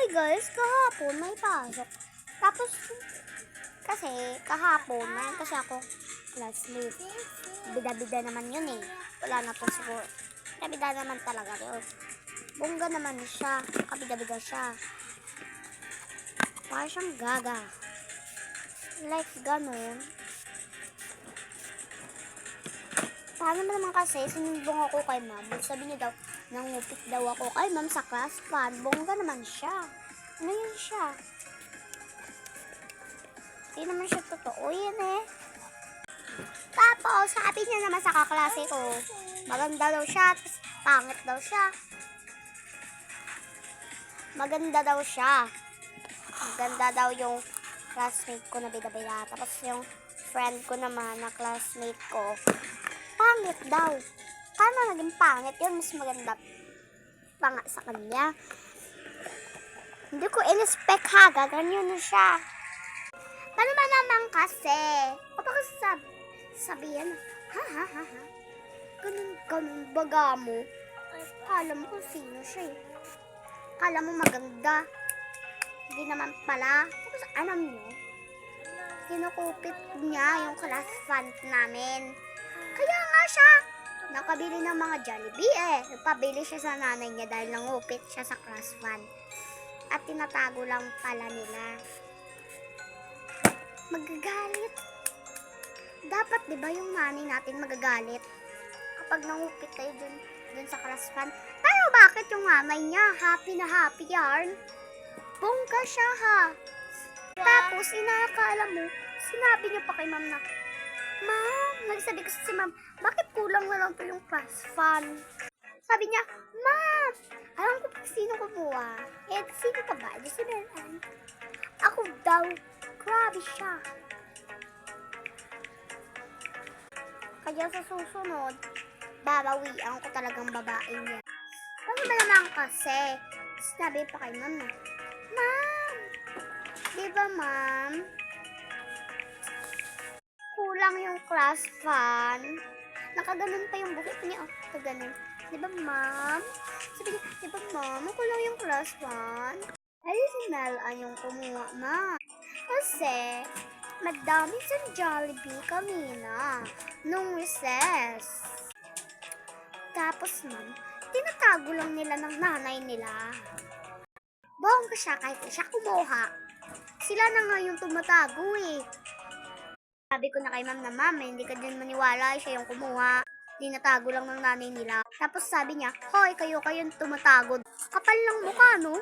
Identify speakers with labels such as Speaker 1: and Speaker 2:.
Speaker 1: Hi guys, kahapon may pasok. Tapos, kasi kahapon, mayroon kasi ako classmate. Bida-bida naman yun eh. Wala na po siguro. Bida-bida naman talaga yun. Bongga naman siya. Kabida-bida siya. Parang siyang gaga. Like ganun. Paano naman kasi, sinumbong ako kay ma'am. Sabi niya daw, nangupit daw ako kay ma'am sa class fan. Bongga naman siya. Ano yun siya? Hindi naman siya totoo yun eh. Tapos, sabi niya naman sa kaklase ko, maganda daw siya, tapos pangit daw siya. Maganda daw siya. Maganda daw yung classmate ko na bida-bida. Tapos yung friend ko naman na classmate ko, pangit daw. Paano naging pangit yun? Mas maganda pa nga sa kanya. Hindi ko in-expect ha, gaganyan na siya. Paano ba naman kasi? Kapag sabihan, ha. Ganun baga mo. Kala mo kung sino siya eh. Kala mo maganda. Hindi naman pala. Tapos alam nyo, kinukupit niya yung class fund namin. Kaya nga siya, nakabili ng mga Jollibee eh. Nagpabili siya sa nanay niya dahil nangupit siya sa class fund. At tinatago lang pala nila. Magagalit. Dapat 'di ba yung nanay natin magagalit kapag nangupit tayo dun sa class fund. Pero bakit yung nanay niya happy na happy yarn? Bongga siya ha. Tapos inakala mo, sinabi niya pa kay ma'am na, ma'am, nagsabi ko si ma'am, bakit kulang na lang po yung class fund? Sabi niya, ma'am, alam ko pa sino kumuha. Eh, sino ka ba? Di si Belan. Ako daw. Grabe siya. Kaya sa susunod, babawian ko talagang babae niya. Ano ba naman kasi? Sabi pa kay ma'am na, ma'am, di ba ma'am? Kulang yung class fund. Nakaganon pa yung buhok niya. Oh, kaganon. Di ba ma'am? Sabi niya, di ba ma'am? Kulang yung class fund. Ay, si Melan yung kumuha ma. Kasi, madami sa Jollibee kanina nung recess. Tapos ma'am, tinatago lang nila ng nanay nila. Bongga siya kahit siya kumuha. Sila na nga yung tumatago eh. Sabi ko na kay ma'am na ma'am, hindi ka din maniwala, siya yung kumuha. Tinatago lang ng nanay nila. Tapos sabi niya, hoy, kayo yung tumatago. Kapal lang mukha, no?